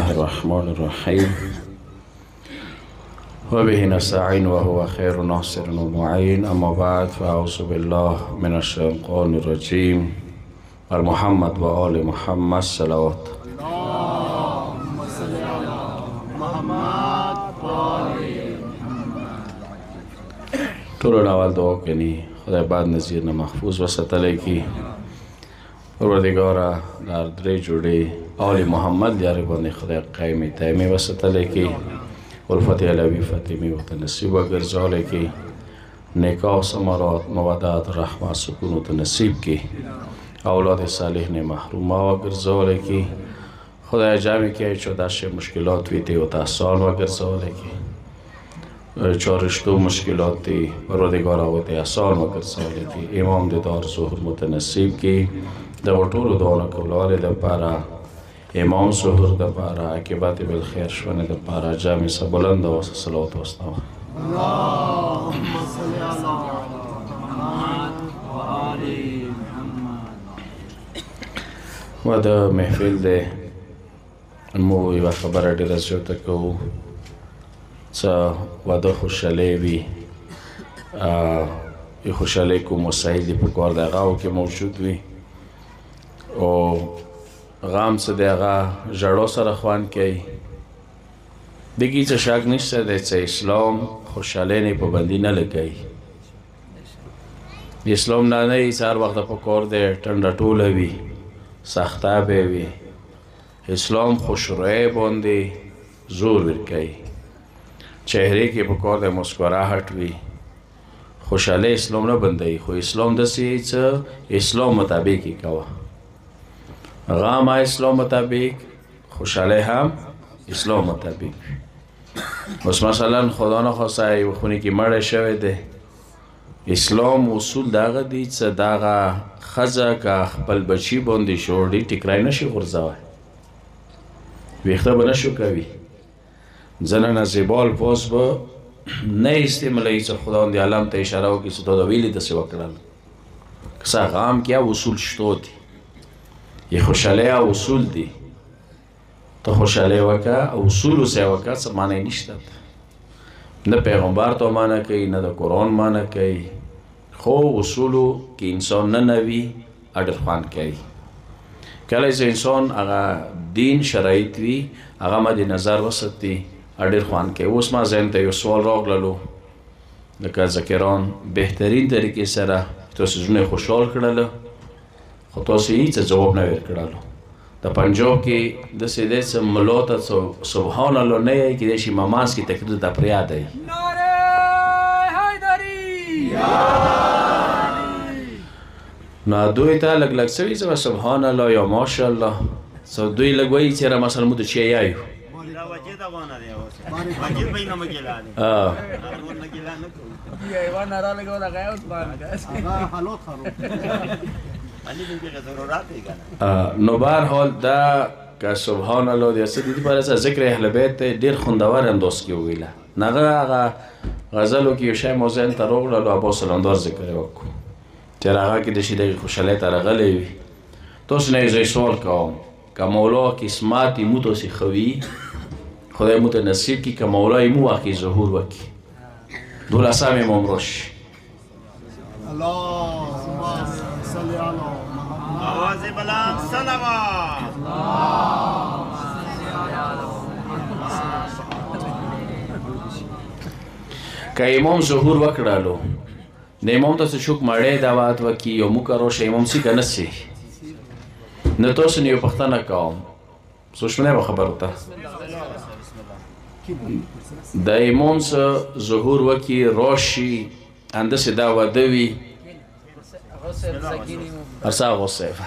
الله الرحمن الرحيم وبه نستعين وهو خير ناصر ومعين. أما بعد فأعوذ بالله من الشيطان الرجيم. محمد وآل محمد صلوات. اللهم صل على محمد وآل ټول اول دعا کنی خدای بعد نظیر نه محفوظ وساتلی کی. پروردگارا در درې جوړې آل محمد یاري باندې خدای قائم تایمه وساتلی کی. الفت علوی فاطمی و نصیب وګرځولې کی. نکاح ثمرات مودات رحمت سکون و نصیب کی. اولاد صالح نه محروم وګرځولې کی. خدای جمع کی چې داشه مشکلات وی ته او تاسال وګرځولې کی. چارشتو مشکلاتی پروردگار آوت آسان وګرځولې کی. امام د دار ظهور متنصیب کی. د ټولو دعا کولو د پاره امام ظهور د پاره عاقبت بالخير شونه د پاره جامع سبلند او صلوات واستو. اللهم صل على محمد وآل محمد. و د محفل د مو یو خبره ډیره زیاته کوو څه واده خوشحالي وي یو خوشحالي کوم وسایل په کار د هغه کې موجود وي او غام څه د هغه ژړو سره خوان کوي. دګي څه شک نشته دی چې اسلام خوشحالي نه پابندي نه لګوي. اسلام نه هر وخت په کار دی ټنډه ټوله وي سختابه وي. اسلام خوشرویه باندې زور ورکوي. چهره کې په کار د مسکراهټ وي. خوشحالي اسلام نه بندوي خو اسلام داسې څه اسلام مطابق یې کوه. غام اسلام مطابق خوشحالي هم اسلام مطابق. بس مثلا خدا نخواسته یو خونه کې مړی شوی دی. اسلام اصول دغه دی چې دغه ښځه که خپل بچي باندې شوړي ټیکری نشي غورځوی ویښته به نشو کوي. زنانه زیبال پاس به نه استعمالوي چې خداوند د عالم ته اشاره وکړي چې دا د ویلې داسې وکړل. که څه غام کې اصول شته دي یې خوشحالي اصول دي. ته خوشحالي وکړه اصولو سې وکړه څه معنی نشته. نه پیغمبر ته معنی کوي نه د قرآن معنی کوي خو اصولو کې انسان نه نوي اډر خوان کوي. کله چې انسان هغه دین شرایط وي هغه مد نظر وساتي اډر خوان کوي. اوس ما ذهن ته یو سوال راغللو لکه ذکران بهترین طریقې سره تاسو زونه خوشحال کړل خو تاسو هیڅ جواب نه ورکړلو. د پنجاب کې د سیده څه ملا ته سبحان الله نه یې کې د شي ماماس کې تقریر د پریاد دی. نعره حیدری نو دوی ته لګ لګ سوي چې سبحان الله یا ماشاءالله سو دوی لګوي چې را مثلا مو د چي یایو نو بهرحال دا که سبحان الله د اسدی پر اساس ذکر اهل بیت ډیر خوندور انداز کې ویله. نغه هغه غزلو کې یو شی موزن ته راغله ابو سلندار ذکر وکړو چې هغه کې د شي د خوشاله تر غلې وي. تاسو نه یې سوال کوم که مولا قسمت مو تاسو خوي خدای مو ته نصیب کی که مولا مو واقعي ظهور وکي. دوله سامي ممروش اللهم صل على محمد آواز بلند صلوات. که امام ظهور وکړالو د امام تاسو شوک مړې دعوت وکي یو مو کرو شي امام سي کنه سي نه تاسو نه پښتنه کوم سوچونه خبر وته د امام سره ظهور وکي روشي انده سي دا ودوي ارسا غوسف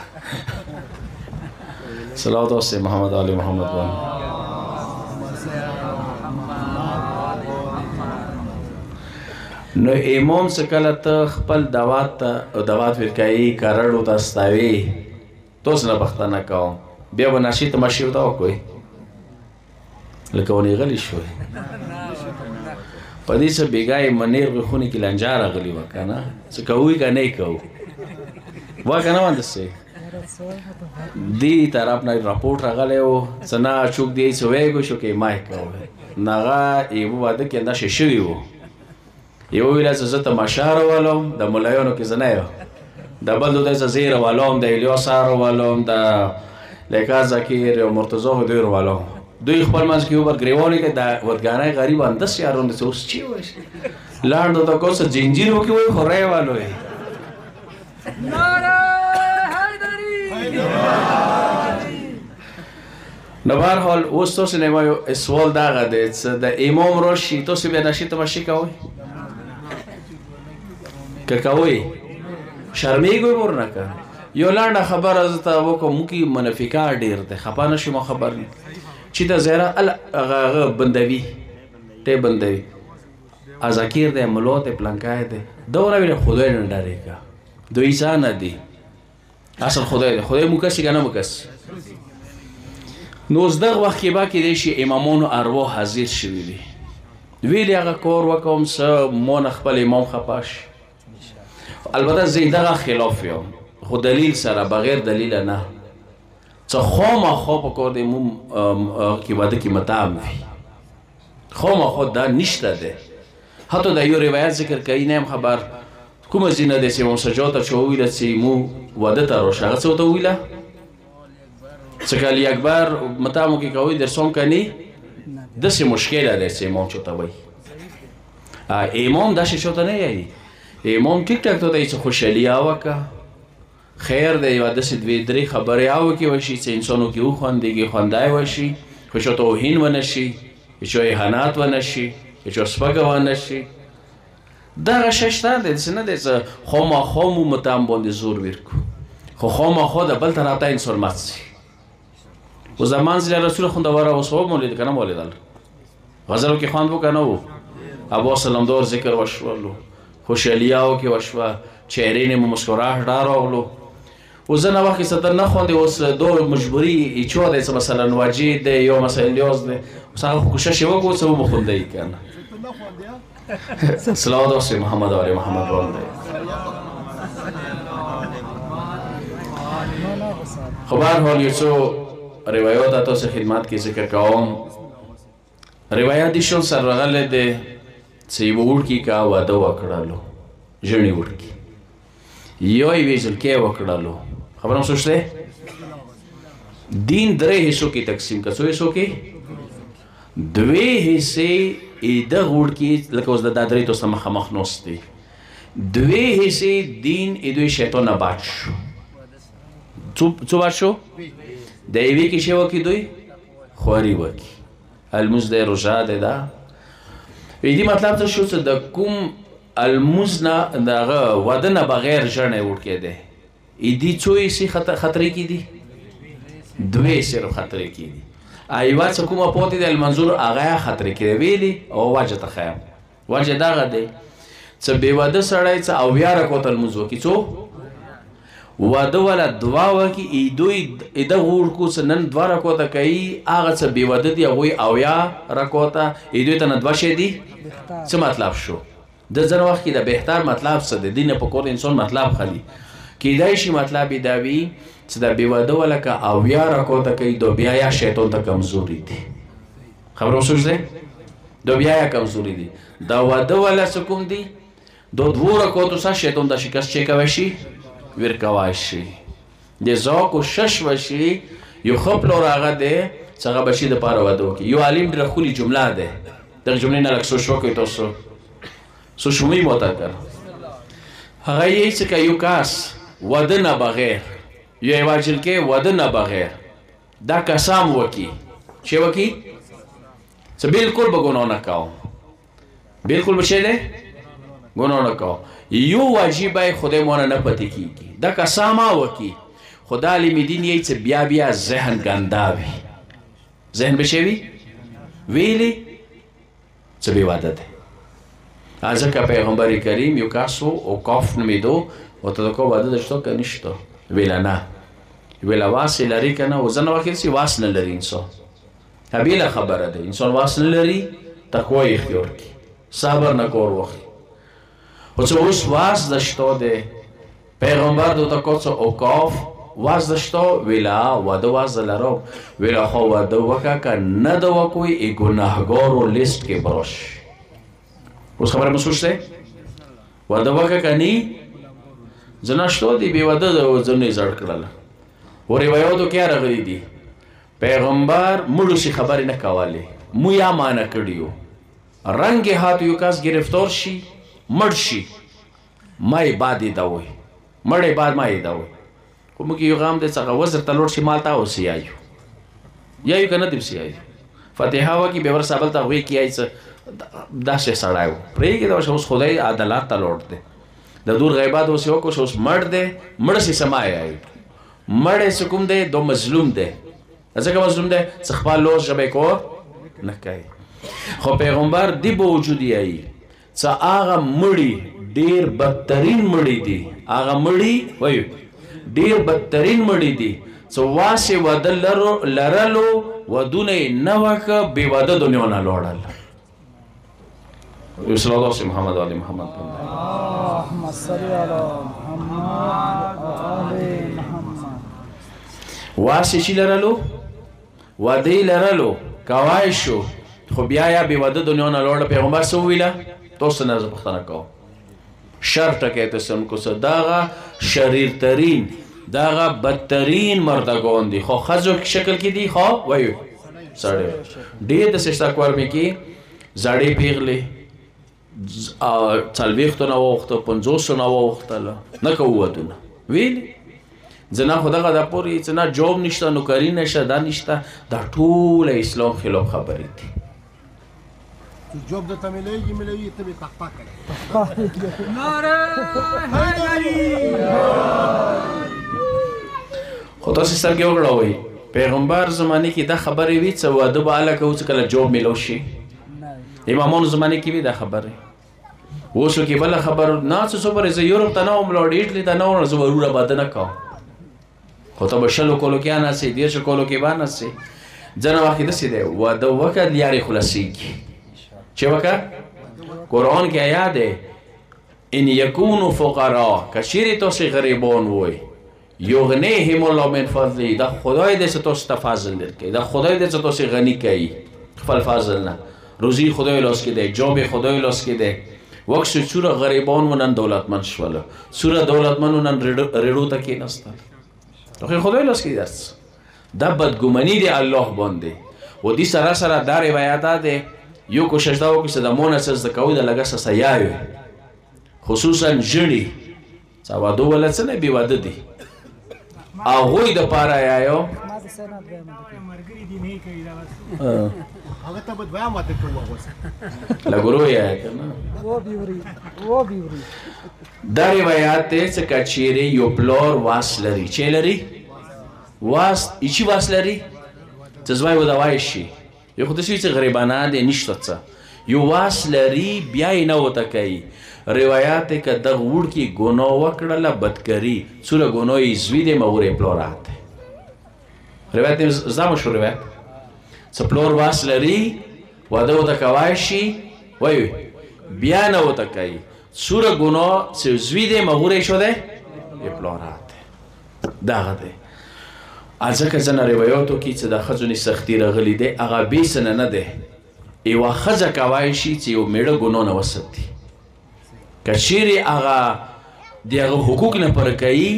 صلوات والسلام محمد علي محمد نو امام سکله ته خپل دعوت ورکایي کارړو ته استاوي تاسو نه پښتنه کوم بیا به نشي ته مشي وتا کوي لکه ونی غلی شوی په دې څه بیګای منیر غخونی کې لنجار غلی وکنه څه کوي کنه کوي وکنه وانده سي دی طرف نه راپورټ راغلی و څه نه چوک دی څه ویږو شو کې ما یې کوه نو هغه یوه واده کې داسې شوي وو یوه ویله چې زه تماشا راولم د ملایانو کې زه نه یم د بل دودی چې زه یې راولم د الیاس راولم د لیکا ذکیر او مرتضی خو دوی راولم دوی خپل منځ کې یو بل ګریوانې کې د ودګانۍ غریب اندس یارونه چې اوس چی وایي لاندو ته کو څه جنجیر وکړي وایي خو رای والو یې نو بهرحال اوس تاسو نه ما یو سوال دغه دی چې د امام راشي تاسو بیا نشي تماشې کوئ که کوئ شرمېږئ ورنکه یو لنډه خبره زه ته وکړم موږ کې منافقه ډېر دی خفه نه شي ما خبر نه چې د زیره هغه بندوي ټی بندوي ذکیر دی ملا دی پلنکای دی دا ورته خدای نه ډارېږه دوی عیسی نه دي اصل خدای دی خدای مکسی که نه مکس نو اوس دغه وخت کې به کیدای شي امامانو ارواح حاضر شوي دي ویلې هغه کار وکړم څه ما نه خپل امام خفه شي البته زه دغه خلاف یم خو دلیل سره بغیر دلیله نه څه خامخا پکار دی مو کې واده کې متهم وي خامخا دا نشته دی حتی د یو روایت ذکر کوي نه یم خبر کومه ځینه دی چې امام سجاد ته چې وویله چې مو واده ته راشه هغه څه ورته وویله چې که علی اکبر متهمو کې کوي درسام کني داسې مشکله دی چې امام چوته وایي امام داسې چوته نه یایي امام ټیک ټاک ته ته چې خوشحالي وکړه خیر دی یوه داسې دوې درې خبرې وکړي وشي چې انسانو کې وخوندېږي خوندی وشي خو چا توهین ونه شي چا اهانت ونه شي چا سپکه ونه شي دغه شی شته دی داسې نه دی چې خامخا مو متهم باندې زور ورکړو خو خامخا د بل طرف ته انسان مات شي اوس د منځ رسول خوندوره وصحاب مو لید که نه مو لیدل غزلو کې خوند و که نه و ابا سلامدار ذکر وشولو خوشحالیاو کې وشوه چهرې نه مو مسکراهټ راغلو اوس ځینې وخت کې څه ته نه خوندې اوس دو مجبوري چا دی چې مثلا واجد دی یا مثلا الیاس دی اوس هغه خو کوشش یې وکړو څه ومو خوندی که نه صلوات واسه محمد آل محمد باندې خو بهرحال یو څو روایات تاسو خدمت کې ذکر کوم روایت دي شون سره راغلی دی چې یوه وړکي که واده وکړلو ژڼې وړکي یا یوې زلکۍ وکړلو خبره م سوچ دی دین درې حصو کې تقسیم که څو حصو کې دوې حصې دغه وړکي لکه اوس د دا درې تاسو مخامخ ناست دی دوې حصې دین دوی شیطان نه باد شو څو باد شو د یوې کې شی وکړي دوی خواري وکړي الموز دی روژه دی دا دې مطلب څه شو چې د کوم الموز نه د هغه واده نه بغیر ژڼی وړکی دی دې څو حصې خطرې کې دي دوې صرف خطرې کې دي یوه څه کومه پاتې دی المنظور هغه یې خطرې کې دی ویلي او وجه ته ښیم وجه دغه دی چې بې واده سړی څه اویا رکعته لمونځ وکړي څو واده والا دعا وکړي دوی دغه وړکو څه نن دوه رکعته کوي هغه څه بې واده دي هغوی اویا رکعته دوی ته نه دوه شی دي څه مطلب شو د ځینې وخت کې د بهتر مطلب څه دی دین په کور انسان مطلب خلي کیدای شي مطلب یې دا وي چې د بې واده والا که اویا رکعته کوي دا بیا یا شیطان ته کمزوري دي خبره سوچ دی دا بیا یا کمزوري دي دا واده والا څه کوم دي دا دوو رکعتو سره شیطان د شکست چی کوی شي ورکوای شي د ذوق کوشش وشي یو ښه پلور هغه دی چې هغه بچي دپاره واده وکړي یو عالم ډېره ښکلې جمله دی دغه جملې نه لږ سوچ وکړئ تاسو سوچ مو یې معتبر هغه یې چې که یو کس واده نه بغیر یا یوه جلکې واده نه بغیر دا قسم وکړي چې وکړي چې بلکل به ګناه نه کوم بلکل به څه دی ګناه نه کوم یو واجب خدای مونه نه پاتې کیږي دا قسم وکړي خدا عالم دین یې چې بیا بیا ذهن ګنده وي ذهن به شي ویلي چې بې واده دی ځکه پیغمبر کریم یو کس و اوقاف نومیدو ورته د کوم واده دشته که نشته ویله نه ویله واس یې لري که نه و ځینې وخت داسې واس نه لري انسان بیله خبره ده انسان واس نه لري تقوا یې اختیار کړي صبر نه کار واخلي خو چې اوس واس دشته دی پیغمبر دوته کو څه اوقاف واز داشته ویلا واده واز لرم ویلا خو واده وکا که نده وکوی ای گناهگار و لیست که براش اوس خبره مسوشته واده وکا که نی زناشتو دی بی واده ده زنی زرد کرده و روایاتو کیا رغلی دی پیغمبر مړو خبرې نه کولې مو یا مانه کړیو رنگ هاتو یو کس گرفتار شي مړ شي ما یې بعد یې دا وایي مړ یې بعد ما یې دا وایي خو موږ یو غام دی څنګه وزر ته لوړ شي مال ته اوسیایو یایو که نه دی اوسیایو فاتحه وکړي بیا ورسه بل ته وایي کیای څه داسې سړی و پرېږدي دا اوس خدای عدالت ته لوړ دی د دور غیبات اوس یې وکړو اوس مړ دی مړ سي سمایایو مړ یې څه کوم دی دو مظلوم دی ځکه مظلوم دی څه خپل لوز ژبه یې کور نه کوي خو پیغمبر دی به وجود یایي څه هغه مړي ډېر بدترین مړي دي هغه مړي وایو ډېر بدترین مړي دي څه واسې واده لرلو ودونه یې نه وکړه بې واده دنیا نه لوړل صلی الله علیه محمد و آل محمد اللهم صل علی محمد و آل محمد واسې چې لرلو واده یې لرلو کوای شو خو بیا یا بې واده دنیا نه لوړه پیغمبر څه وویله تاسو نه زه پوښتنه کوم شر ټکی ته سم کوڅه دغه شریرترین دغه بدترین مردگان دي خو ښځو شکل کې دي خو وایو سړی ډېر د سشتا کورمې کې زړې پیغلې 40 نه واوښته 50 نه واوښتله نه کوو ودونه ویلې زه نه خو دغه دا پورې څه نه جوب نشته نوکري نشته دا نشته دا ټوله اسلام خلاف خبرې دي چې جوب درته ملوي ته به تخته کوي خو تاسې سترګې وغړوئ پیغمبر زمانې کې دا خبرې وي څه واده به هله کوو څه کله جوب میلو شي امامانو زمانې کې وي دا خبرې اوسو کې بله خبر نه څه څومره زه یورپ ته نه وم لاړ ایټلي ته نه وم زه وروره واده نه کوم خو ته به 20 کالو کې اناسې 10 کالو کې به اناسې ځینې وخت داسې دی واده وکړه لیارې خلاصېږي چې وکړه قرآن کې آیات دی ان یکونو فقرا که چیرې تاسې غریبان وئ یغنیهم الله من فضله دا خدای دې څه تاسو ته فضل درکوي دا خدای دې څه تاسې غني کوي خپل فضل نه روزي خدای لاس کې دی جاب خدای لاس کې دی وکس څوره غریبان و نن دولتمند شوله څوره دولتمند و نن ریړو ته کېناستل خو خدای لاس کې درس دا بدګماني دی الله باندې و دې سره سره دا روایتات دی یو کوشش دا وکړي چې د مونه څه زده کوي د لږه څه سیایوي خصوصا ژړي څه واده وله څه نه بې واده دي هغوی دپاره یایو هغه ته به دویم واده کوو اوس لږ ورو یې که نه دا روایات دی چې که چیرې یو پلار واس لري چې لري واس ایچی واس لري څه زمای ودوای شي یو خو داسې وي چې غریبانه دی نشته څه یو واس لري بیا یې نه ورته کوي روایات دی که دغه وړکي ګناه وکړله بدکري څوره ګناه یې زوی دی مغور یې پلارات دی روایت دی زده مو شو روایت څه پلار واس لري واده ورته کوای شي وایي بیا نه ورته کوي څوره ګناه چې زوی دی مغور یې شو دی یې پلارات دی دغه دی ځکه ځنه روایاتو کې چې د ښځو نه سختي راغلي دی هغه بې څه نه دی یوه ښځه کوای شي چې یو میړه ګناه نه وساتي که چیرې هغه د هغه حقوق نه پوره کوي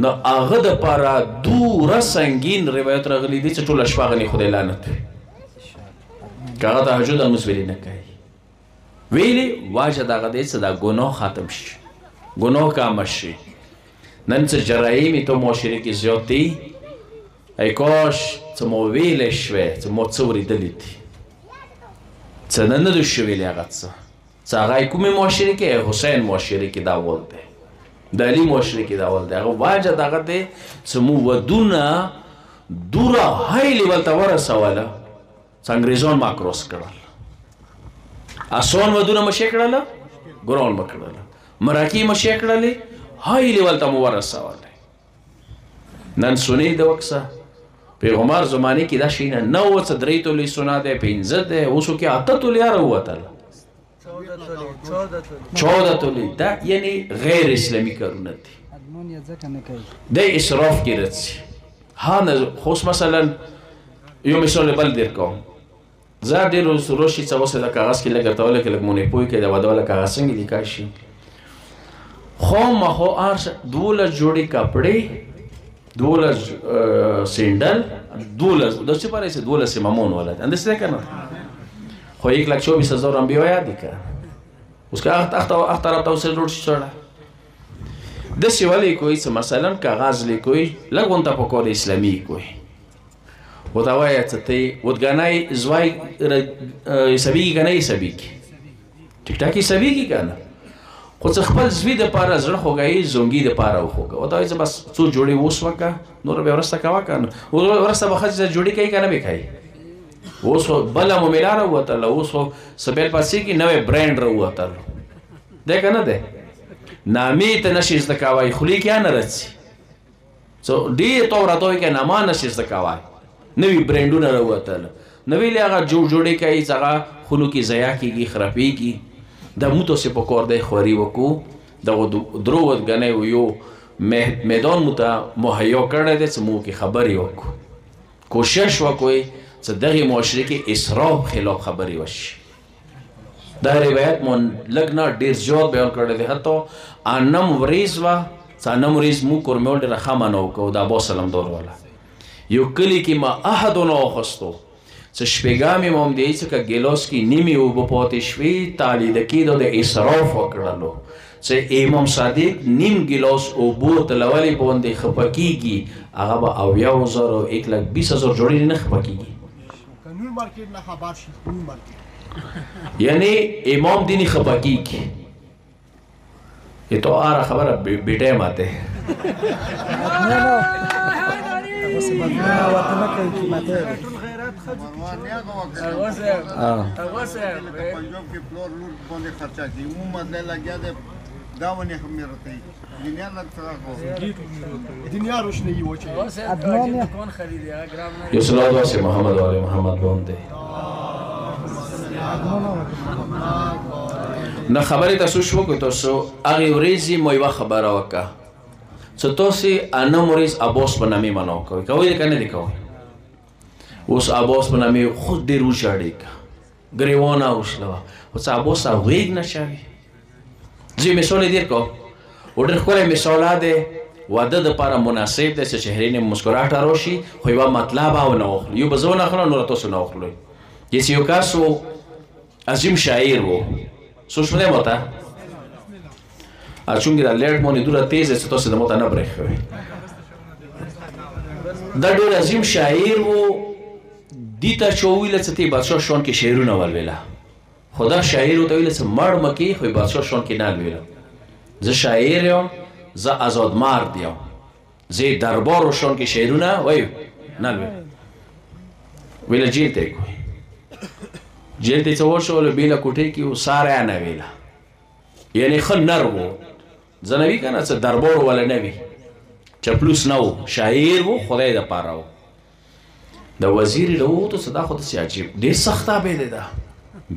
نو هغه دپاره دومره سنګین روایت راغلی دی چې ټوله شپه هغه نه خدای لعنت وي که هغه تهجد او لمونځ ویلي نه کوي ویلي واجه د هغه دی چې دا ګناه ختم شي ګناه کامه شي نن څه جرایم تو معاشره کې زیات دی ای کاش څه مو ویلی شوی څه مو څه اورېدلي دي څه نه نه دي شویلي هغه څه هغه کومې معاشرې کې حسین معاشرې کې دا ول دی د علي معاشرې کې دا ول دی هغه واجه دغه دی چې مو ودونه دوره های لیول ته ورسوله چې انګریزان ما کروس کړل آسان ودونه مو شې کړله ګران مو کړله مرکې مو شې کړلې های لیول ته مو ورسولی نن سنې د وکسه پیغمبر زمانې کې دا شی نه نه و څه 3 تولې سونه دی 15 دی اوسو کې 8 تولې راووتله 14 تولې دا یعنی غیر اسلامي کارونه دي د اسراف کې راځي. ها نه خو مثلا یو مثال بل در کوم. زه ډېر روشي څه اوس د کاغذ کې لګ ورته ولګ لګ مونې پوی کې د واده والا کاغذ څنګه لیکای شي. خو ما هو 12 جوړې کپڑے 12 سینډل 12 د څه پاره سه 12 مامون ولا اندسته کنه. خو 1,24,000 هم بیا یاد کړه. اوس کا اختر ته وسل روټ شوړه. د سیوالي کوئی څه مثلا کاغذ لیکوي لګون ته په کور اسلامي کوي. ودا وای ته ودګنای زوای سبي کنه سبي ټیک ټاکي سبي کنه. خو څه خپل زوی د پاره زړه خوګای زونګي د پاره وخوګه. ودا وای بس څو جوړي ووس وکا نور به ورسته کا وکا ورسته به خځه جوړي کوي کنه به کوي. اوس بل مو ملاره وته اوس سبل پاسي کې نوې برانډ راوته ده کنه ده نامې ته نشي زکاوای خلی کې نه راځي. سو دې تو راځوي کې نامه نشي زکاوای نوې برانډونه راوته نوې لغه جوړي کوي څنګه خلو کې ضیا کیږي خرابېږي. د موتو سه په کور دی خوري وکو د دروت غنې یو میدان متا مهیا کړی د سمو کې خبري وکړو. کوشش وکوي چې دغه معاشره کې اسراف خلاف خبري وشي. دا روایت مون لګنا ډیر زیات بیان کړی دی. حتی انم وریز وا څنګه وریز مو کورمول د رحمانو کو د ابو سلام دور والا یو کلی کې ما احد نو خستو څه شپګامې مم دی چې ګیلاس کې نیمه او په پاتې شوي تالی د کېدو د اسراف وکړلو چې امام صادق نیم ګیلاس او بوتل ولې باندې خپکیږي هغه به 1,20,000 1,20,000 جوړې نه خپکیږي. قانون مارکیټ نه خبر شي قانون مارکیټ یعنی امام دینی خپکیږي. ये तो आ रहा खबर बेटे माते से मोहम्मद वाले मोहम्मद बोलते نه خبرې تاسو شو کو تاسو هغه ورېزي مو یو خبره وکا څه تاسو انا موريز ابوس بنامي منو کوي کوي کنه دی کوي اوس ابوس بنامي خود ډیر وشاړي غریوانه اوسلو اوس ابوس اوریګ نشوي زی مثال دې کو وړ خو له مثال ده واده د لپاره مناسب ده چې شهرین مسکراټ راشي خو یو مطلب او نه اخلي یو بزونه اخلو نو تاسو نه اخلي یو کاسو عظیم شاعر وو سوشونه موتا اچونګي دا لړ مونږ دوره تیز څه تاسو د موتا نه برخوي دا ډېر عظیم شاعر وو دیتا چوویل څه تی بادشاہ شون کې شعرونه ولولا خدا شاعر ته ویل څه مړ مکی خو بادشاہ شون کې نه ویل زه شاعر یم زه آزاد مرد یم زه دربار شون کې شعرونه وای نه ویل جیل ته کوي جیل ته څو شو له بیل کوټه کې وساره نه ویلا یعنی خل نرو زنوی کنه څه دربار ولا نوی چپلوس نو شاعر وو خدای د پاره وو د وزیر له وته صدا خو ته عجیب ډیر سخته به ده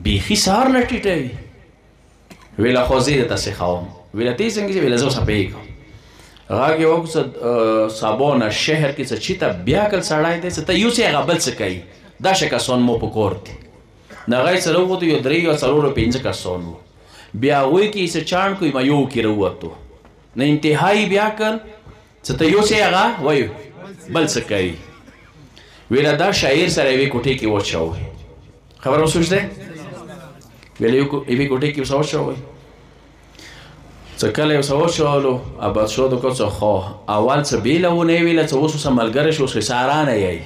بیخي سار نه ټیټوي ویلا خو زیاده تاسو خاوم ویلا ته څنګه ویلا زو سپېګ راګي وکړه صابونه شهر کې څه چیته بیا کل سړای دې څه ته یو څه غبل څه کوي دا شکه سون مو پکورتي نغای سره وته یو درې یا څلور پنځه کسان وو بیا وای کی څه چان کوي ما یو کې وروته نه انتهایی بیا کل څه ته یو څه هغه وای بل څه کوي ویلا دا شاعر سره وی کوټه کې وچاو خبر اوسوس ده ویلا یو کوټه کې وساو شو څه کله یو ساو شو ابد شو د کو څه خو اول څه بیلونه ویلا څه وسو سملګر شو سارانه یی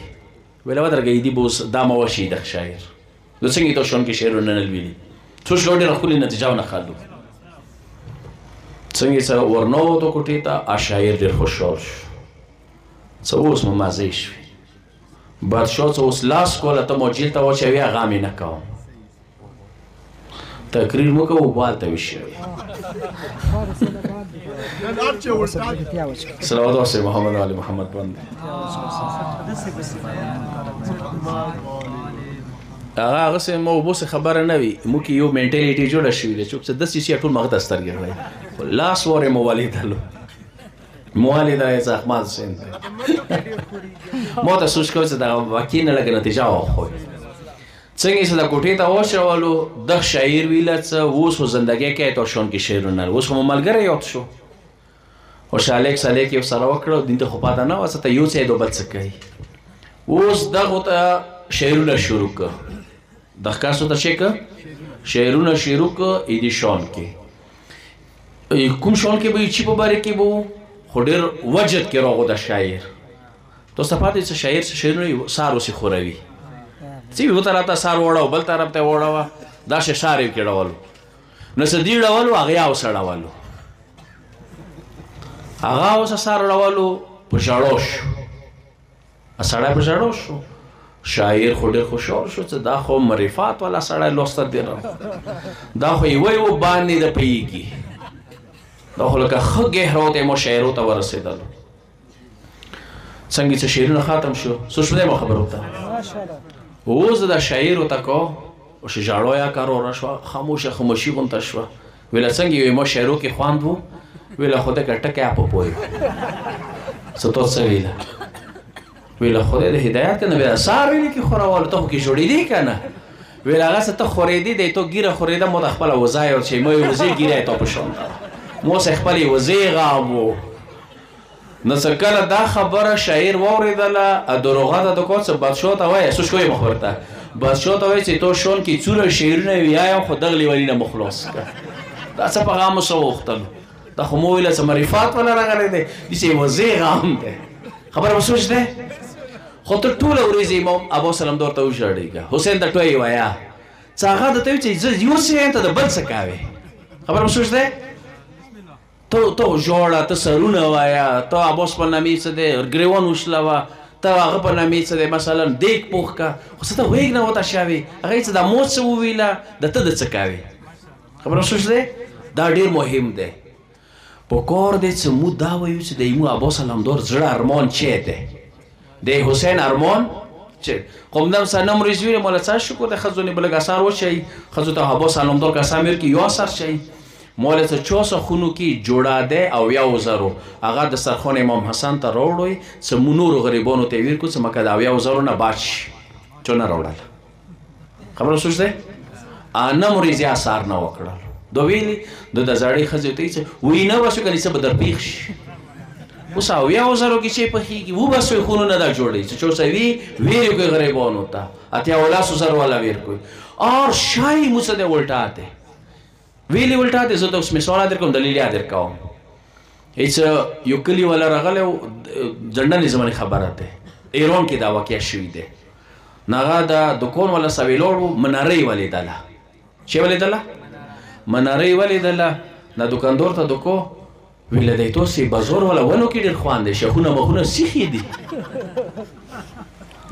ویلا ودرګې دی بوس دا مو شي د شاعر د څنګه ته شون کې شعرونه نه ویلي څو شو ډېر خپل نتیجه نه خالو څنګه سره ورنو ته کوټه ته اشاعر ډېر خوشحال شو څه اوس مو مازه شي بادشاہ څه اوس لاس کوله ته موجیل ته وچوي هغه مې نه کوم تقریر مو کوو بالته وشي صلوات الله محمد علی محمد باندې هغه سه مو بوس خبره نه وي مو کې یو منټالیټي جوړه شوې ده چې څه د سې ټول مغه دسترګې راي لاس وره مو والي دلو موالې دا زحمت سین ما ته سوچ کوي چې دا واقعي نه لګه نتیجه واخلي څنګه چې دا کوټې ته وشولو د شاعر ویله څه اوس خو زندګۍ کې تو شون کې شعرونه اوس خو ملګری یاد شو او شالیک سالیک یو سره وکړو دین ته خو پاته نه وسه ته یو څه دو بل څه کوي اوس دغه ته شعرونه شروع کړ د کاسو ته شي شعرونه شروع کړ اې دي شون کې کوم شون کې به چې په باره کې وو خو ډېر وجد کې راغو د شاعر تو صفات چې شاعر شعرونه سارو سي خوروي چې یو طرف ته سار وړاو بل طرف ته وړاو دا شه شارې کې ډول نو سدي ډول هغه یو سړاولو هغه اوس سار ډولو په شاړوش اسړای په شاړوش شاعر خو ډېر خوشحال شو چې دا خو معرفت والا سړی لوسته دی دا خو یو باندې د پیږي دا خو لکه ښه ګهرو ته مو شاعرو ته ورسېدلو څنګه چې شعرونه ختم شو څه شو دی خبرو ته اوس د شاعرو ته کو او ژړو یا کارو را شو خاموشي غونته شوه ویله څنګه یو مو شاعرو کې خواند وو ویله خو د کټکه په پوي څه تو څه ویله ویله خدای د هدایت کنه ویله سار ویله کې خوراوال ته کې جوړې دي کنه ویله هغه ته خورېدي دی ته ګیره خورېده مو د خپل وځای او چې مو وځي ګیره ته په شون مو سه خپل وځي غامو نو څکله دا خبره شاعر واورېدله دروغه ده د کوڅه بادشاه ته وایي څه شوی مخورته بادشاه ته وایي چې تو شون کې څوره شعرونه ویایم خو دغه لیوالي نه مخلص کا دا څه په غامو سو وختلو دا خو مو ویله څه معرفت ولا راغلی دی داسې وځي غام دی خبره به سوچ دی خو ته ټوله ورځ امام ابو سلام دور ته وژړېږه حسین ته ټوی وایه څه هغه درته وایي چې زه یو څه یم ته د بل څه کوې خبره به سوچ دی ته ژوړه ته سرونه وایه ته ابوس په نامې څه دی ګریوان وشلوه ته هغه په نامې څه دی مثلا دیګ پوخ کا خو څه ته غوږ نه وته شاوې هغه څه د مو څه وویله د ته د څه کوې خبره سوچ دی دا ډېر مهم دی په کور دی چې مو دا وایو چې د ایمو ابو سلام دور زړه ارمان چی دی د حسین ارمان چې قومدم سنم رجوی مولا څه شکر د خزونی بلګ اثر وشي خزو ته ابو سلام دور کا سامر کې یو اثر شي مولا څه 400 خونو کې جوړا ده او یو زرو هغه د سرخون امام حسن ته راوړوي چې مونور غریبانو ته ویر کو چې مکه دا یو زرو نه باچ چونه راوړل خبره سوچ ده انا مریضه اثر نه وکړل دو ویلی د زړې خزو ته چې وینه وسو کني څه بدر پیښ اوس او یو زرو کې چې په خيږي و بس خونو نه دا جوړي چې چوسوي ویرو کې غریبانو ته اتیا ولا سوزر والا ویر کوي اور شای موسه ده ولټاته ویلی ولټاته زه ته اوس مثال در کوم دلیل یاد درکوم هیڅ یو کلی ولا راغله جنډن زمانه خبره ده ایران کې دا واقعیا شوې ده ناغه دا دکان ولا سویلوړو منارې ولیدله چې ولیدله منارې ولیدله دا دکاندور ته دکو ویله دی توسې بازار ولا ونو کې ډېر خوان دی شخونه مخونه سیخې دي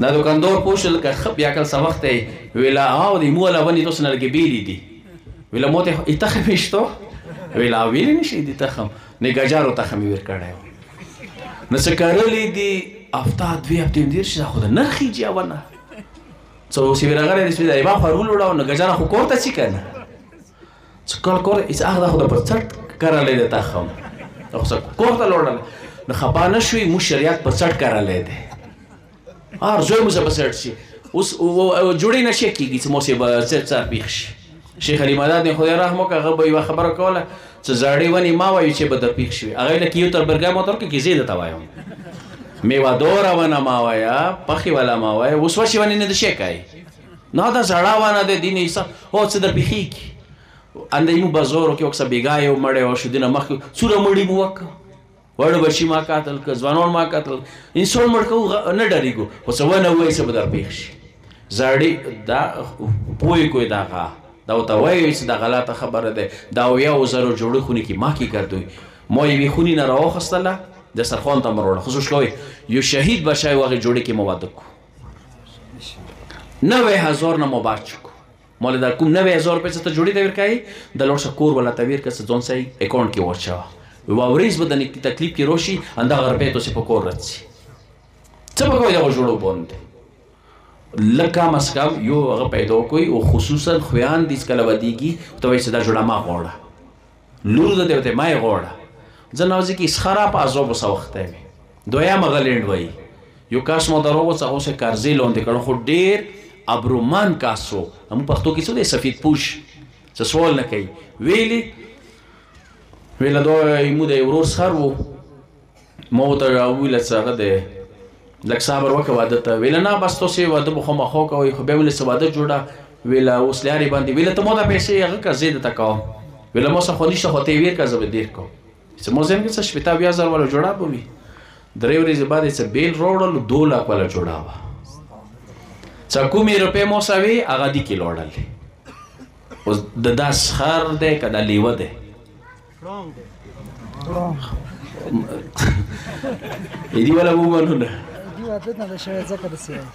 دا دکاندور پوښتل که ښه بیا کله څه وخت دی ویله او دی مو ولا ونې توسې نه لږې بیلې دي ویله مو ته یې تخم یې شته ویله ویلې نه شي دي تخم نه ګجارو تخم یې ور کړی نو څه کرلې دي هفته دوې هفتې دېرش دا خو د نرخ یې ونه څه اوس یې راغلی دی سپي ما خو رول وړو نو ګجاره خو کور ته څي که نه څه کال کور هېڅ هغه دا خو د پر څټ کرلی دی تخم خو کور ته لوړل نو خپه نه شوي موږ شریعت په څټ کرلی دی هر زوی مو زه په څټ شي اوس جوړې نه شي کېږي چې موسې به څټ څار پېښ شي شیخ علي مدد دی خدای رحم وکړه هغه به یوه خبره کوله چې زړې ونې ما وایو چې به در پېښ شوي هغه لکه یو تر برګی ما ته ورکړه کې زه یې درته وایم میوه دوره ونه ما وایه پخې والا ما وایه اوس وشي ونې نه د شی کوي نه دا زړه ونه دی دین حساب هو څه در پېښېږي اندایمو بازارو کې وکسه بیګای او مړی او شدینه مخکې څوره مړي مو وکړه وړه بچي ما قاتل که ځوانان ما قاتل انسان مړ کوو نه ډارېږو خو څه ونه ووایي څه به در پېښ شي زړې دا پوه کوی دغه دا ورته وایي چې دا غلطه خبره ده دا یو زرو جوړې خونې کې ما کې کردوی ما یوې خونې نه راواخیستله دسترخوان ته مې راوړه خو څه کوئ یو شهید بچی و هغې جوړې کې مو واده کړو 90,000 نه مو باچ کړو مال در کوم 90,000 روپۍ څه ته جوړې ته ورکوي د لوړ شه کور والا ته ورکړه څه ځان صحیح اکاونټ کې واچوه یوه ورځ به د تکلیف کې راشي همدغه روپۍ تاسې په کور رسي څه به کوئ دغه جوړو باندې لږ کم از کم یو هغه پیدا کوئ او خصوصا خویان دې هېڅکله ودېږي ورته وایي چې دا جوړه ما غواړه لور ده دی ورته ما یې غواړه ځناوځي کې اسخرا په ازو بس وخت وي دویم غلند وای یو کاس مو درو څه اوسه کارزي لوند کړه خو ډیر ابرومان کاسو هم پښتو کې څه دی سفید پوش څه سوال نه کوي ویل دوی مو د ورور سر وو مو ته ویل څه ده لکه صبر وکړه واده ته ویل نه بس تاسو واده مخه مخه کوي خو به ویل څه واده جوړه ویل اوس لاري باندې ویل ته مو دا پیسې هغه کا زید تا کو ویل مو څه خو نشته خو ته ویر کا زبر دیر کو څه مو زم کې څه شپتا بیا زر ولا جوړه بوي درې ورځې بعد څه بیل روړل 2 لک ولا جوړه وا څه کومې روپې مو سوي هغه دي کې لوړل اوس د داس خر ده کدا لیوه ده ایدی ولا ومنو نه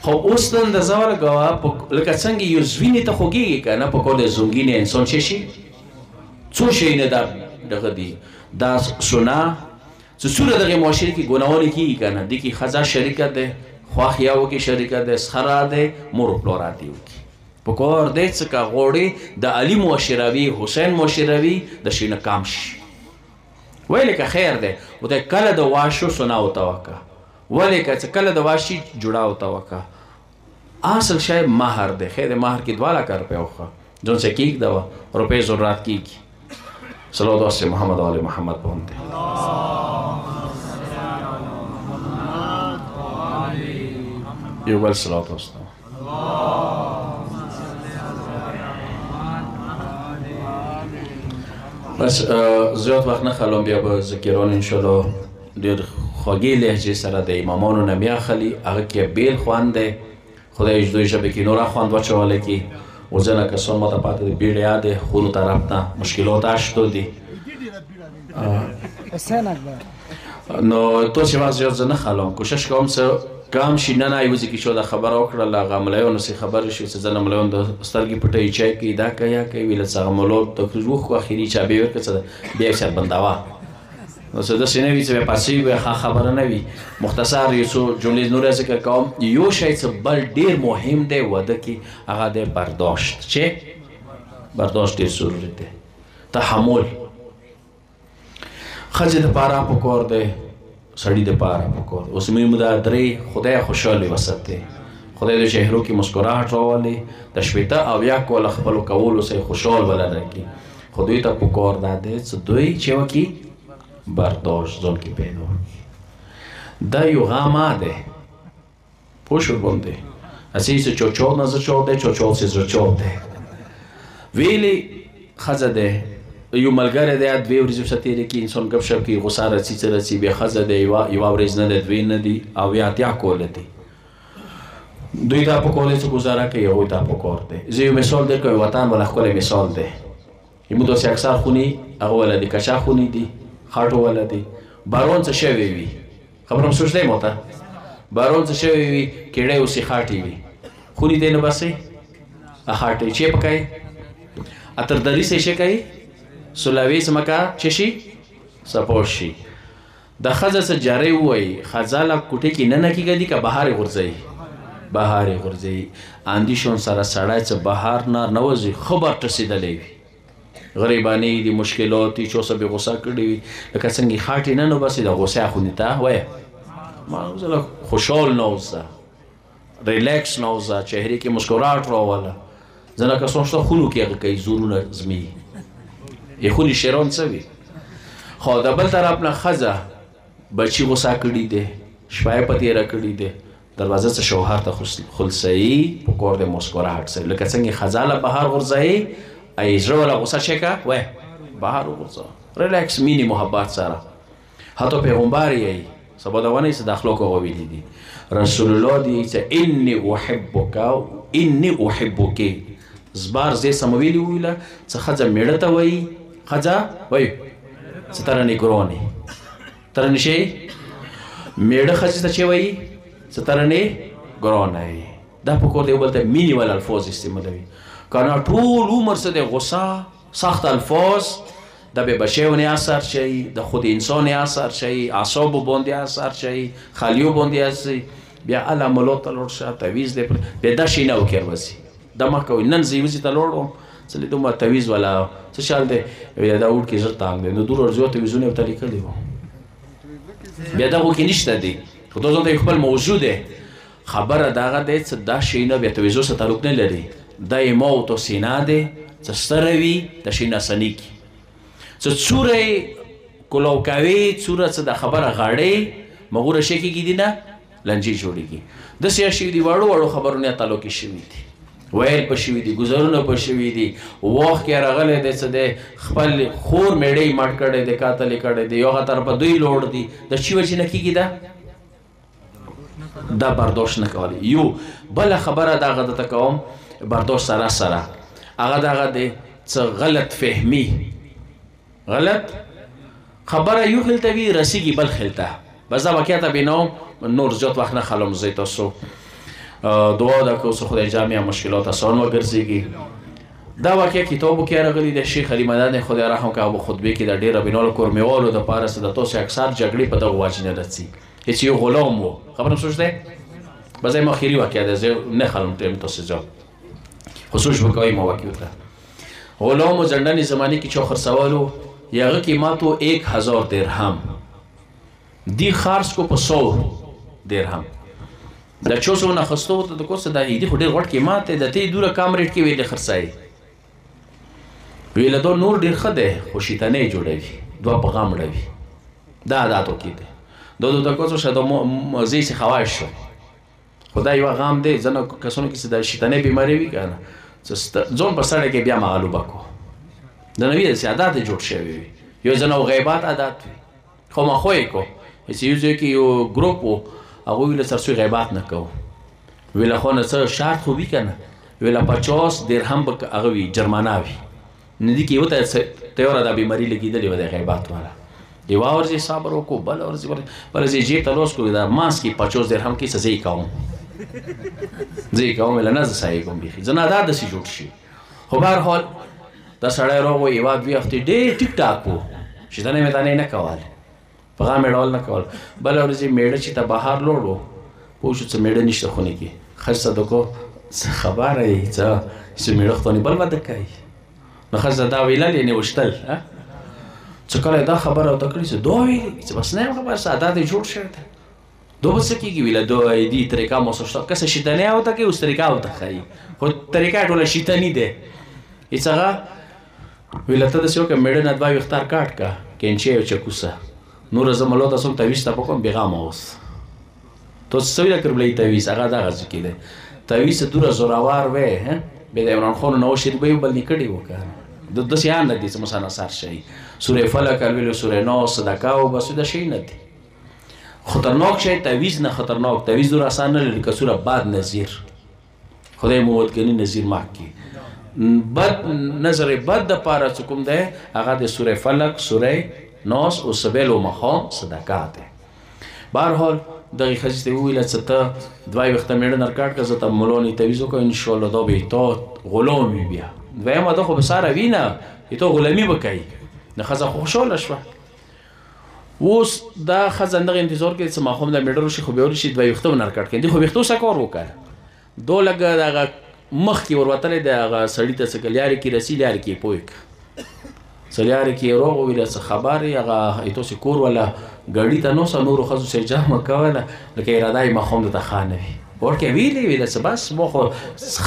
خو اوس نن د زوال غوا لکه څنګه یو ځوینې ته خوږیږي کنه په کوډه زونګینه انسان شي څو شي نه دغه دی دا سنا څه سره دغه معاشري کې ګناونه کیږي کنه د کی خزا شریکت ده خواخیاو کې شریکت ده سخرا ده مور پلوراتیو کې په کور دې څه کا غوړي د علي معاشروي حسین معاشروي د شینه کام شي ویل که خیر ده و ته کله د واشو سنا او توکا ولی که کله د واشي جوړا او توکا اصل شی مہر ده خیر مہر کې 2 لک روپے اوخه جون سے کیک دا روپے ضرورت کی صلی الله علیه محمد علی محمد پونته یو بل صلوات واستو بس زیاد وخت نه خلم بیا به ذکران ان شاء الله ډیر خوږی لهجه سره د امامانو نه بیا خلی هغه کې بیل خوانده خدای دوی شبه کې نور خوان بچواله کې وزنه کسان ماته پاتې د بیړ یاد خونو طرف ته مشکلات اشتو دي حسین اکبر نو تو چې واز زیاد نه خلم کوشش کوم څه کام شي نه نه یوځي کې شو دا خبر او کړل هغه ملایونو سي خبر شي چې ځنه ملایون د سترګې پټي چای کې دا کیا کوي ویل څنګه مولود د روح خو اخیری چا به ورکړه بیا څه بنداوا نو څه د سینوي چې پاسې به خبره نه وي مختصر یو څو جملې نور ذکر کوم یو شی چې بل ډیر مهم دی وده کې هغه د برداشت چې برداشت ډیر ضروري دی تحمل خځه د پاره په کور دی سړی د پاره پکور اوس مې مدا درې خدای خوشاله وسته خدای د شهرو کې مسکراهټ راولي د شپته او یا کول خپل کول سه خوشحال ولر کی خدای ته پکور داده څه دوی چې وکی برداشت ځل کې پیدا دا یو غما ده پوښور باندې اسی څه چوچو نه زچو ده چوچو څه زچو ده ویلي خزه ده یو ملګری دی دوی ورځې ستېری کې انسان غب شپ کې غوساره چې رسی به خزه دی یو ورځ نه دی دوی نه دی او یا تیا کول دي دوی دا په کولې څه گزاره کوي او دا په کور دی زه یو مثال درکوم وطن ولا خپل مثال دی یمو دوی اکثر خونی هغه ولدي کچا خونی دي خاطو ولدي بارون څه شوی وي خبرم سوچ دی موته بارون څه شوی وي کېړې اوسې خاطي وي خونی دی نه بسې خاطي چې پکای اتر دری څه شي کوي سلاوی سمکا چشی سپوشی د خزه سره جاری وای خزاله کوټه کې نه کیږي دی که بهار غورځي بهار غورځي اندیشون سره سړای چې بهار نه نوځي خبر رسیدلې غریبانی دي مشکلات چې اوسه به غوسه کړی وي لکه څنګه خاطی نه نو بس د غوسه خونی ته وای ما زله خوشحال نوځه ریلیکس نوځه چهره کې مسکراهټ راواله ځنه که څنګه خونو کې کوي زورونه زمي یخونی شیرون سوی خو د بل طرف نه خزه بچی غوسه کړي دي شپای پتی را کړي دي دروازه څخه شوهر ته خلصي په کور د مسکراهټ سره لکه څنګه خزاله بهار غورځي ای زړه ولا غوسه شکا وای بهار غورځه ریلیکس مینی محبت سره حتی پیغمبر یې سبا دا ونه د اخلاق او ویلي دي رسول الله دی چې انی احبک زبار زې سمویلی ویله څه خزه میړه ته وای خزه وای سترنې ګرونی ترنې شي میړه خزه ته چی وای سترنې ګرونی دا په کور دی ولته مینیمل الفاظ استعمالوي کنه ټول عمر سره د غصه سخت الفاظ د به بشیونه اثر شي د خود انسان اثر شي اعصاب باندې اثر شي خالیو باندې اثر بیا علامات لورشه تعویز دې به د شي نو کېروسی دما کوي نن زیوزي ته لوړو څه لیدو ما تعویز ولا څه شال دی دا وړ کې زړه تانګ دی نو دور ورځو ته ویزونه په طریقه دی بیا دغو کې نشته دی خو دا ځان ته خپل موضوع دی خبره دغه دی چې دا شی نه بیا تویزو سره تعلق نه لري دا یې موت و سینا دی چې ستره وي د شي ناسني کي چې څوره یې کولو کوي څوره چې د خبره غاړې مغوره شي کېږي دي نه لنجې جوړېږي داسې شوي دي واړو واړو خبرونه تعلقې شوي دي ویل په شوي دي ګزارونه په شوي دي وخت کې راغلی دی چې د خپل خور میړی مړ کړی دی قاتل یې کړی دی یو هغه طرفه دوی لوړ دي د چی وجې نه کېږي دا برداشت نه کولی یو بله خبره دغه درته کوم برداشت سره سره هغه دغه دی څه غلط فهمي غلط خبره یو خیل ته وي رسیږي بل خیل ته بس دا واقعیت بینام نور زیات وخت نه خلم زی تاسو دعا ده که اوس خدای جامع مشکلات آسان وګرځېږي دا واقعه کتابو کې راغلی د شیخ علي مدني خدای رحم وکړي په خطبه کې د ډېره بینالو کورمیوالو دپاره چې د تاسو اکثر جګړې په دغه وجې نه راځي هېڅ یو غلام و خبره م سوچ دی بس یم آخري واقعه ده زه نه خلم ټیم تاسو جا خو سوچ وکوئ ما واقع ته غلام و ځنډنې زمانې کې چا خرڅولو یغه قیمت و 1000 درهم دی خرڅ کو په 100 درهم دا چو سو نه خستو ته د کوڅه د دې خو ډېر غټ قیمت دی د ته دوره کم ریټ کې ویلې خرڅای ویله دو نور ډېر ښه دی خو شیطانې جوړوي دوه په غم وړوي دا عادت وکړي دی دا د کوڅه شه د مزې څخه خواهش شو خدای یو غم دی ځنه کسانو کې چې د شیطانې بیماری وي که نه ځان په سړی کې بیا مغلوبه کو د نوي داسې عادت جوړ شوی وي یو ځنه غیبات عادت وي خو مخو یې کو چې یو ځای کې یو ګروپ و هغوی ویله سرسوی غیبات نه کوو ویله خو نه څه شرط خو وي که نه ویله 50 درهم به هغه وي جرمانه وي نو دې کې یو ته یوره دا بیماري لګېدلې وه د غیبات والا یوه ورځې صبر وکړو بله ورځې ورځې جیب ته لاس کړو دا ماسک کې 50 درهم کې څه زه یې کوم زه یې کوم ویله نه زه سایې کوم بیخي زه نه دا داسې جوړ شي خو بهرحال دا سړی راغو یوه دوې هفتې ډېر ټیک ټاک و شیطانې میدانې نه کول په غم یې ډول نه کول بله ورځې میړه چې ته بهر لوړ و پوه شو څه میړه نشته خونې کې ښځې ته دکو څه خبره یې څه میړه خونې بل واده کوي نو ښځې دا ویلل یعنې وشتل څه کله دا خبره ورته کړې چې دا ویلې چې بس نه یم خبر څه عادت یې جوړ شوی دی دو به څه کېږي ویله دو دې طریقه موسه شته که څه شیطاني ورته کوي اوس طریقه ورته ښایي خو طریقه ټوله شیطاني دی هېڅ هغه ویله ته داسې وکړه میړه نه دوه ویښتار کاټ که کینچې او چکوسه نور زه ملو ته سم تعویض ته پکوم بېغمه اوس تو څه ویله کربلی تعویض هغه دغسې کې دی تعویض دوره زورور وی بیا د عمران خان نواز شریف به یو بل نیکړی و که داسې ان نه دي چې مثلا سر شي سوره فلک الویلو سوره ناس صدقه او بس دا شی نه دي خطرناک شی تعویض نه خطرناک تعویض دور آسان نه لري که سوره بد نظیر خدای موتګنی نظیر مکي بد نظر بد د پاره چې کوم دی هغه د سوره فلک سوره ناس او سبیل و مخام صدقه ده بهرحال دغه ښځې ته وویله چې ته دوه ویښته میړه نرکاټ که زه ته ملانې تعویض وکړه انشاءالله دا به تا غلام وي بیا دویمه دا خو به ساره وي نه تا غلامي به کوي د ښځه خو خوشحاله شوه اوس دا ښځه دغه انتظار کوي چې ماښام دا میړه راشي خو بیا ورشي دوه ویښته به نرکاټ کوي دې خو ویښتو څه کار وکړه دو لږه دغه مخکې وروتلی د هغه سړي ته څه که لیارې کې رسي لیارې کې یې پوه کړه څه لیارې کې یې روغ وویله څه خبر یې هغه تاسې کور والا ګاډي ته نوسه نورو ښځو سره جمع کوله لکه اراده یې ماښام درته ښه نه وي ورکې ویلې ویله څه بس ما خو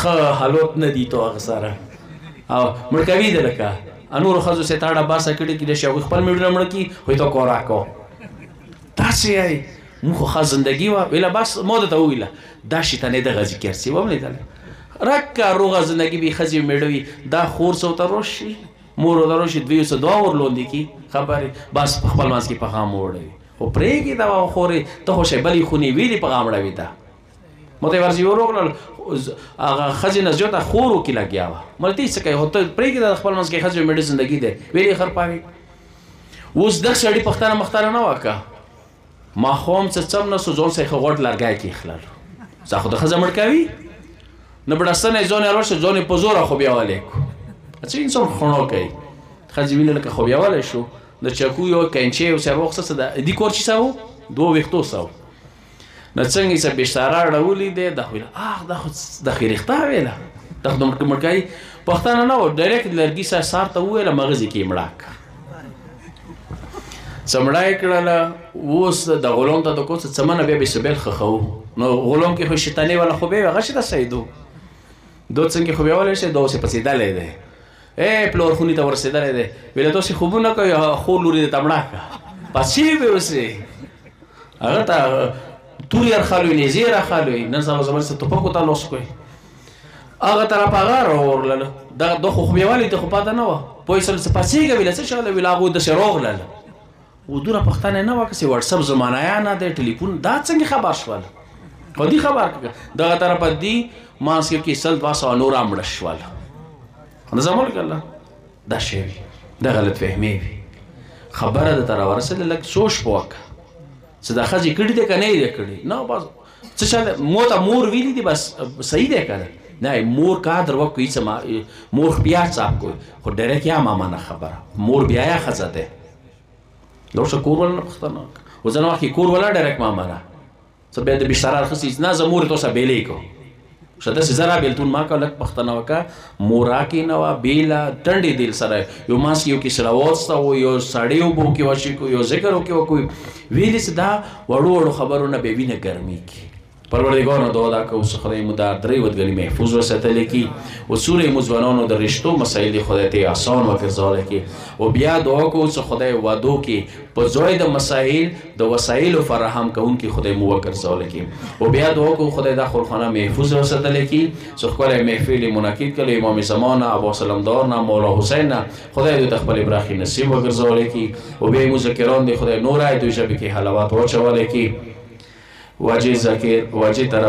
ښه حالات نه دي تو هغه سره او مړ کوي ده لکه نورو ښځو سره تاړه باسه کړې کېدای شي هغوی خپل میړونه مړه کړي خو ته کور راکړه داسې یې مونږ خو ښه زندګي وه ویله بس ما درته وویله دا شیطانې دغه ذکر سي وم لیدلی رکه روغه زندګي وي ښځې میړه وي دا خور څه ورته راشي مور ورته راشي دوی څه دعا ورلوندې کړي خبرې بس په خپل منځ کې په غم وړوي خو پرېږدي دا خورې ته خو شی بلې خونې ویلې په غم وړوي ته ما ته یې ورځې وروغلل هغه ښځې نه زیاته خورو کې لګیا وه ما ته څه کوي خو ته پرېږدي دا خپل منځ کې ښځې میړه زندګي دی ویلې خر پاوي اوس دغه سړي پښتنه مختاره نه وکړه ماښام څه څم نه سو ځان سره غوټ لرګی کې خلل څه خو د ښځه مړ کوي نه بړستنه یې ځان یې راشه ځان یې په زوره خو بیاولی کو څه انسان خڼا کوي ښځې وینه لکه خو بیاولی شو د چکو یو کنچې یو سروغ څه ده دې کور چې څه و 2 ویښتو څه و نو څنګه یې څه بېشتاره اړولي دی دا خو ویله دا خو د خو یې رښتا ویله دا خو د مړ کوي پښتانه نه و ډایرکټ لرګي سره سار ته وویله مغز یې کې یې مړه کړه څمړه یې کړله اوس د غلام ته د کوڅه څمنه بیا بسبیل خخو نو غلام کې خو شیطاني والا خو بیا هغه شي د سیدو دو څنګه خو بیا ولی شي دو سې پسېدلی دی پلور خونې ته ورسېدلی دی ویله تاسې خوبونه کوئ خور لوري د تمړه کړه پسې به اوسې هغه ته تورې راخالوي نیزې راخالوي نن سبا زمانې څه ټوپکو ته لوس کوئ هغه ته راپه هغه راورلله دا خو خوبیوالي ته خو پاته نه وه پوه سل څه پسېږه ویله څه شغله ویله هغوی داسې راغلله ودونه پښتانه نه وه که چې وټسپ زمانه نه دی ټلیفون دا څنګه خبر شول خو دې خبر کړه دغه طرفه دي ماسکې کې سل 200 نور هم مړه شول خو زموږ الله دا شی وي دا غلط فهمي وي خبره د ته راورسېده لږ سوچ په وکړه چې دا ښځې کړي دی که نه یې دی کړي نه بس څه چل مو ته مور ویلي دي بس صحیح دی که نه مور قدر وکړي څه مور بیا څاپ کوي خو ډېرک یا ماما نه خبره مور بیا یا ښځه دی لوشه کور ولا نه پښتنه اوس ځنه وخت کې کور ولا ډېرک ماما نه څه بیا د بشترار خسي نه زه مور ته اوسه بیلې کو شه داسې زه را بېلتون ما که لږ پښتنه وکړه مورا کې نه وه بېله ټنډې دل سره یو ماس یو کې سره واڅته و یو سړی اوبه وکړي وشي کو یو ذکر وکړي وکړي ویلې چې دا وړو وړو خبرونه به وینه ګرمېږي پروردگار نه دعا دا کوو چې خدای مو دا درې ودګلي محفوظ وساتلی کی و سوره مو ځوانانو د رشتو مسایل خدای ته آسان وګرځولی کی او بیا دعا کوو چې خدای وعدو کې په ځای د مسایل د وسایلو فراهم کوونکي خدای مو وګرځولی کی او بیا دعا کوو خدای دا خلخانه محفوظ وساتلی کی چې ښکلی محفل منعقد کړي امام زمان ابو سلمدار نه مولا حسین نه خدای دوی ته خپل براخي نصیب وګرځولی کی او بیا مذکران دی خدای نور دوی ژبې کې حلاوت واچولی کی واجه ذکر واجه طرف